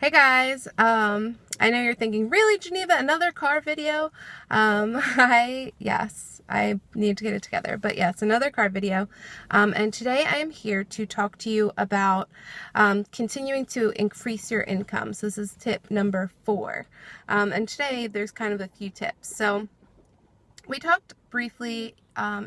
Hey guys, I know you're thinking, really, Jahneva, another car video? Yes, I need to get it together, but yes, another car video. And today I am here to talk to you about continuing to increase your income. So this is tip number 4. And today there's kind of a few tips. So we talked briefly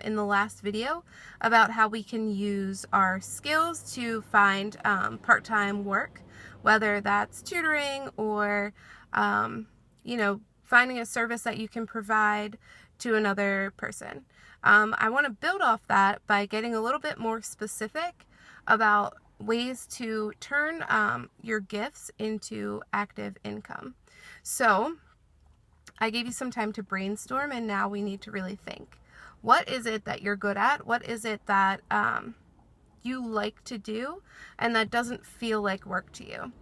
in the last video about how we can use our skills to find part-time work, whether that's tutoring or, finding a service that you can provide to another person. I want to build off that by getting a little bit more specific about ways to turn your gifts into active income. So I gave you some time to brainstorm, and now we need to really think. What is it that you're good at? What is it that you like to do and that doesn't feel like work to you?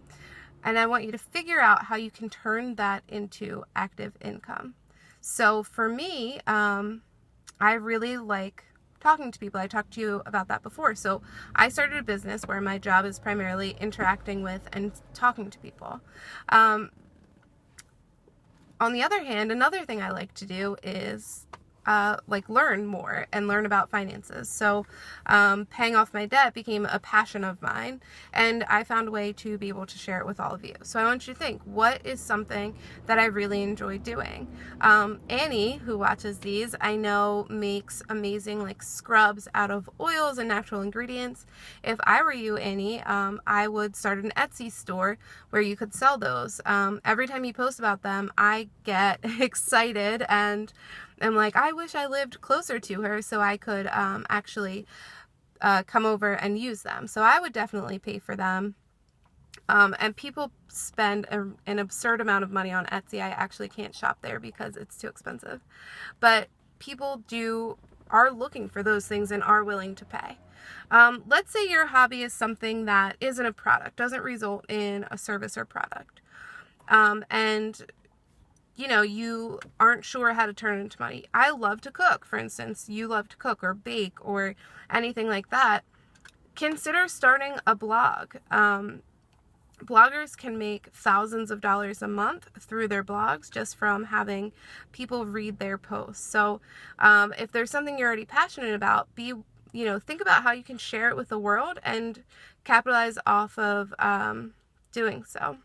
And I want you to figure out how you can turn that into active income. So for me, I really like talking to people. I talked to you about that before. So I started a business where my job is primarily interacting with and talking to people. On the other hand, another thing I like to do is learn more and learn about finances. So paying off my debt became a passion of mine, and I found a way to be able to share it with all of you. So I want you to think, what is something that I really enjoy doing? Annie, who watches these, I know makes amazing scrubs out of oils and natural ingredients. If I were you, Annie, I would start an Etsy store where you could sell those. Every time you post about them, I get excited and I'm like, I wish I lived closer to her so I could actually come over and use them. So I would definitely pay for them. And people spend an absurd amount of money on Etsy. I actually can't shop there because it's too expensive. But people are looking for those things and are willing to pay. Let's say your hobby is something that isn't a product, doesn't result in a service or product. And you aren't sure how to turn it into money. I love to cook, for instance. You love to cook or bake or anything like that. Consider starting a blog. Bloggers can make thousands of dollars a month through their blogs just from having people read their posts. So if there's something you're already passionate about, think about how you can share it with the world and capitalize off of doing so.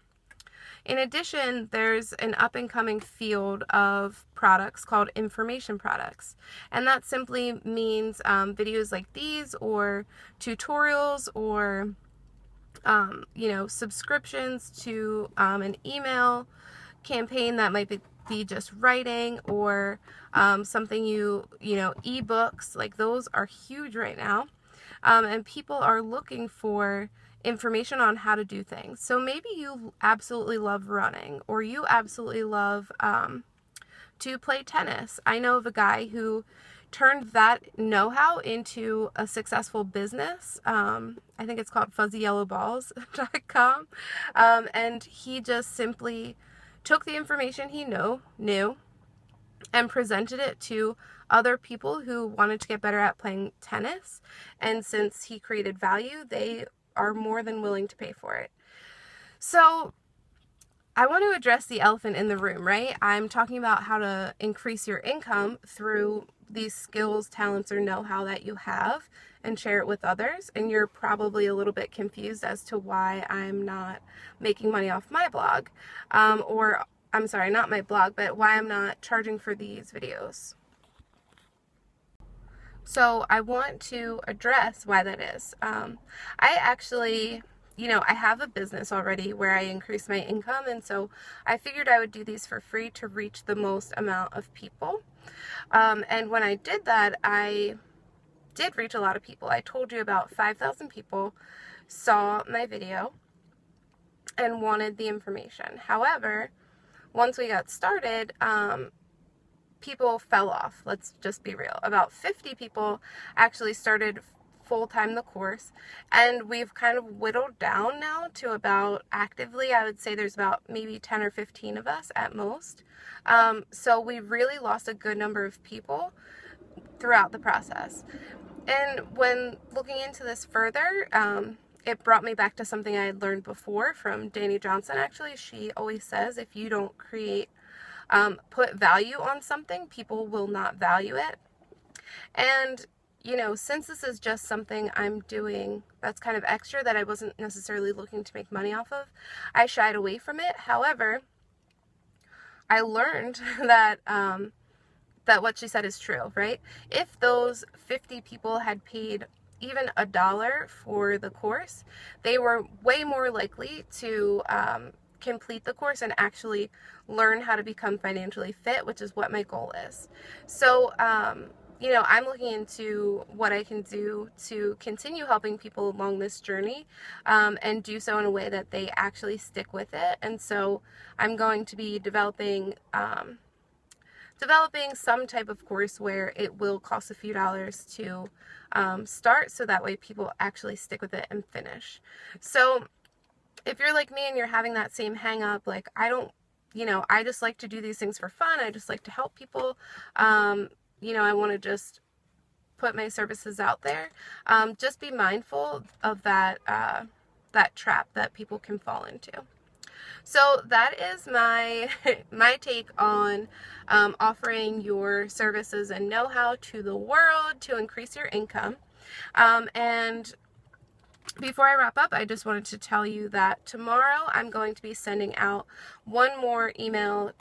In addition, there's an up-and-coming field of products called information products. And that simply means videos like these or tutorials or, subscriptions to an email campaign that might be just writing or something ebooks. Like those are huge right now. And people are looking for information on how to do things. So maybe you absolutely love running or you absolutely love to play tennis. I know of a guy who turned that know-how into a successful business. I think it's called fuzzyyellowballs.com. And he just simply took the information he knew and presented it to other people who wanted to get better at playing tennis. And since he created value, they are more than willing to pay for it. So I want to address the elephant in the room, right? I'm talking about how to increase your income through these skills, talents, or know-how that you have and share it with others. And you're probably a little bit confused as to why I'm not making money off my blog. Not my blog, but why I'm not charging for these videos. So I want to address why that is. I actually, I have a business already where I increase my income, and so I figured I would do these for free to reach the most amount of people. And when I did that, I did reach a lot of people. I told you about 5,000 people saw my video and wanted the information. However, once we got started, people fell off. Let's just be real. About 50 people actually started full-time the course, and we've kind of whittled down now to about, actively, I would say there's about maybe 10 or 15 of us at most. So we really lost a good number of people throughout the process. And when looking into this further, it brought me back to something I had learned before from Danny Johnson, actually. She always says if you don't put value on something, people will not value it. And, you know, since this is just something I'm doing that's kind of extra that I wasn't necessarily looking to make money off of, I shied away from it. However, I learned that that what she said is true, right? If those 50 people had paid even $1 for the course, they were way more likely to complete the course and actually learn how to become financially fit, which is what my goal is. So, you know, I'm looking into what I can do to continue helping people along this journey, and do so in a way that they actually stick with it. And so I'm going to be developing some type of course where it will cost a few dollars to start, so that way people actually stick with it and finish. So if you're like me and you're having that same hang up, like, I don't, you know, I just like to do these things for fun, I just like to help people, you know, I want to just put my services out there, just be mindful of that, that trap that people can fall into. So that is my take on offering your services and know-how to the world to increase your income. And before I wrap up, I just wanted to tell you that tomorrow I'm going to be sending out one more email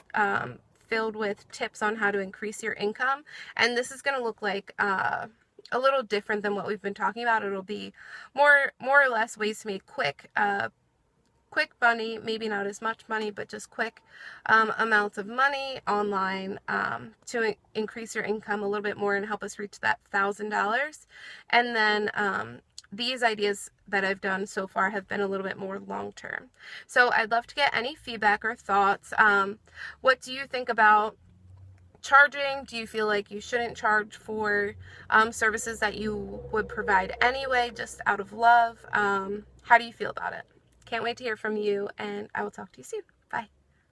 filled with tips on how to increase your income. And this is going to look like a little different than what we've been talking about. It'll be more or less ways to make quick money, maybe not as much money, but just quick amounts of money online to increase your income a little bit more and help us reach that $1,000. And then these ideas that I've done so far have been a little bit more long-term. So I'd love to get any feedback or thoughts. What do you think about charging? Do you feel like you shouldn't charge for services that you would provide anyway, just out of love? How do you feel about it? Can't wait to hear from you, and I will talk to you soon.